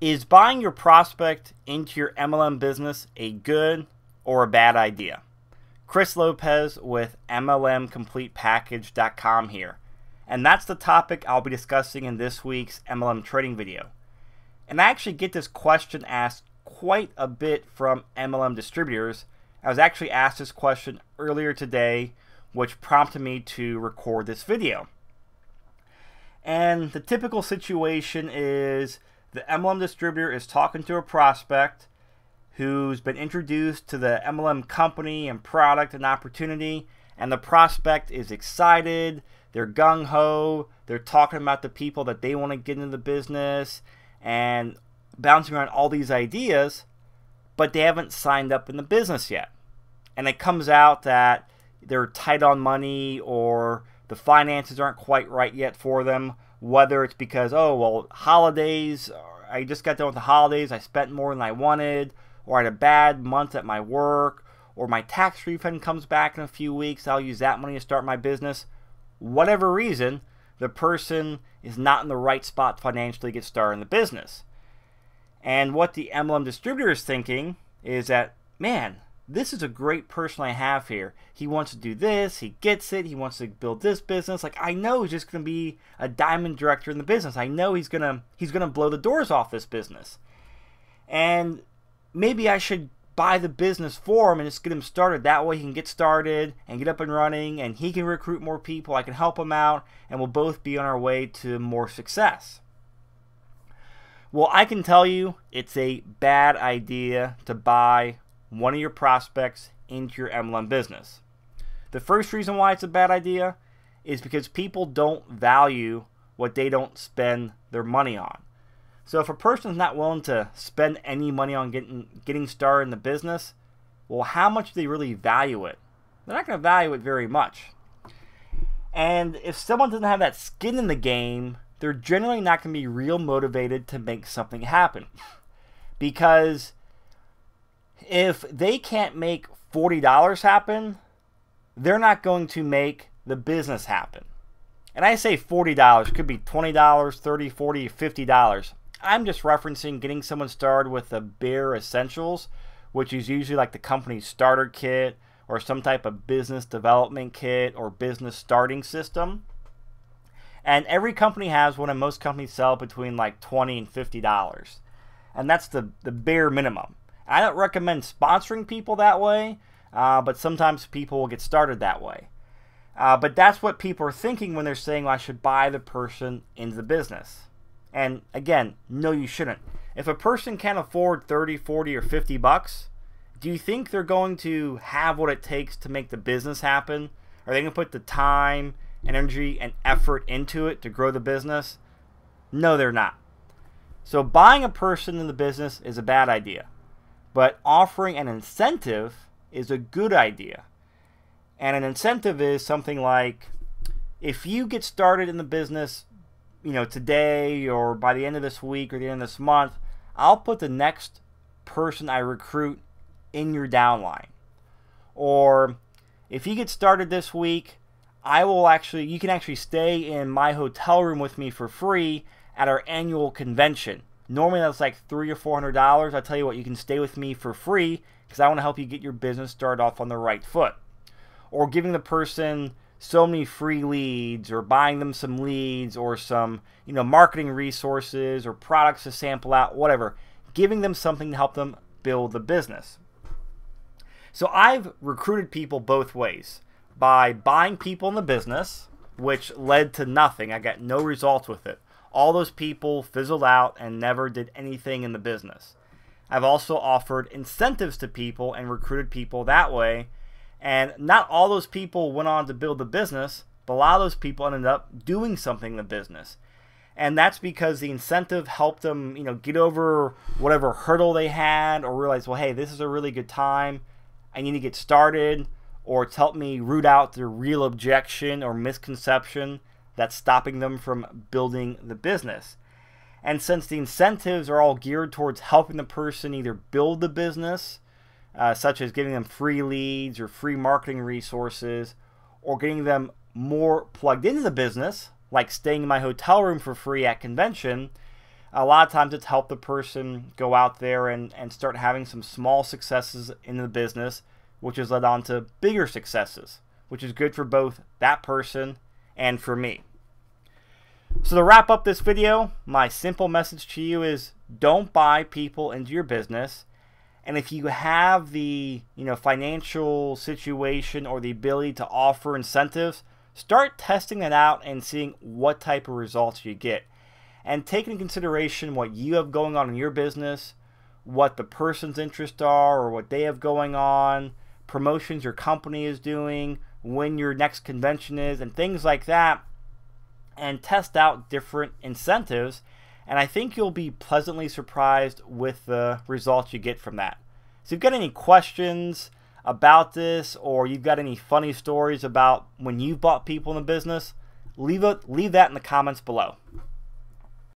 Is buying your prospect into your MLM business a good or a bad idea? Chris Lopez with MLMCompletePackage.com here. And that's the topic I'll be discussing in this week's MLM trading video. And I actually get this question asked quite a bit from MLM distributors. I was actually asked this question earlier today, which prompted me to record this video. And the typical situation is the MLM distributor is talking to a prospect who's been introduced to the MLM company and product and opportunity, and the prospect is excited, they're gung-ho, they're talking about the people that they want to get into the business and bouncing around all these ideas, but they haven't signed up in the business yet. And it comes out that they're tight on money or the finances aren't quite right yet for them, whether it's because, oh, well, holidays, I just got done with the holidays, I spent more than I wanted, or I had a bad month at my work, or my tax refund comes back in a few weeks, I'll use that money to start my business. Whatever reason, the person is not in the right spot financially to get started in the business. And what the MLM distributor is thinking is that, man, this is a great person I have here. He wants to do this, he gets it, he wants to build this business. Like, I know he's just going to be a diamond director in the business. I know he's gonna blow the doors off this business. And maybe I should buy the business for him and just get him started. That way he can get started and get up and running, and he can recruit more people. I can help him out, and we'll both be on our way to more success. Well, I can tell you it's a bad idea to buy one of your prospects into your MLM business. The first reason why it's a bad idea is because people don't value what they don't spend their money on. So if a person's not willing to spend any money on getting started in the business, well, how much do they really value it? They're not going to value it very much. And if someone doesn't have that skin in the game, they're generally not going to be real motivated to make something happen. Because if they can't make $40 happen, they're not going to make the business happen. And I say $40, could be $20, $30, $40, $50. I'm just referencing getting someone started with the bare essentials, which is usually like the company's starter kit or some type of business development kit or business starting system. And every company has one, and most companies sell between like $20 and $50. And that's the bare minimum. I don't recommend sponsoring people that way, but sometimes people will get started that way. But that's what people are thinking when they're saying, well, I should buy the person into the business. And again, no, you shouldn't. If a person can't afford 30, 40, or 50 bucks, do you think they're going to have what it takes to make the business happen? Are they going to put the time, energy, and effort into it to grow the business? No, they're not. So buying a person in the business is a bad idea. But offering an incentive is a good idea. And an incentive is something like, if you get started in the business, today or by the end of this week or the end of this month, I'll put the next person I recruit in your downline. Or if you get started this week, you can actually stay in my hotel room with me for free at our annual convention. Normally that's like $300 or $400. I tell you what, you can stay with me for free because I want to help you get your business started off on the right foot. Or giving the person so many free leads, or buying them some leads, or some marketing resources or products to sample out, whatever. Giving them something to help them build the business. So I've recruited people both ways. By buying people in the business, which led to nothing. I got no results with it. All those people fizzled out and never did anything in the business. I've also offered incentives to people and recruited people that way. And not all those people went on to build the business, but a lot of those people ended up doing something in the business. And that's because the incentive helped them, get over whatever hurdle they had, or realize, well, hey, this is a really good time. I need to get started, or it's helped me root out the real objection or misconception that's stopping them from building the business. And since the incentives are all geared towards helping the person either build the business, such as giving them free leads or free marketing resources, or getting them more plugged into the business, like staying in my hotel room for free at convention, A lot of times it's helped the person go out there and start having some small successes in the business, which has led on to bigger successes, which is good for both that person and for me. So to wrap up this video, my simple message to you is don't buy people into your business. And if you have the financial situation or the ability to offer incentives, start testing it out and seeing what type of results you get. And take into consideration what you have going on in your business, what the person's interests are or what they have going on, promotions your company is doing, when your next convention is, and things like that, and test out different incentives. And I think you'll be pleasantly surprised with the results you get from that. So if you've got any questions about this, or you've got any funny stories about when you've bought people in the business, leave that in the comments below.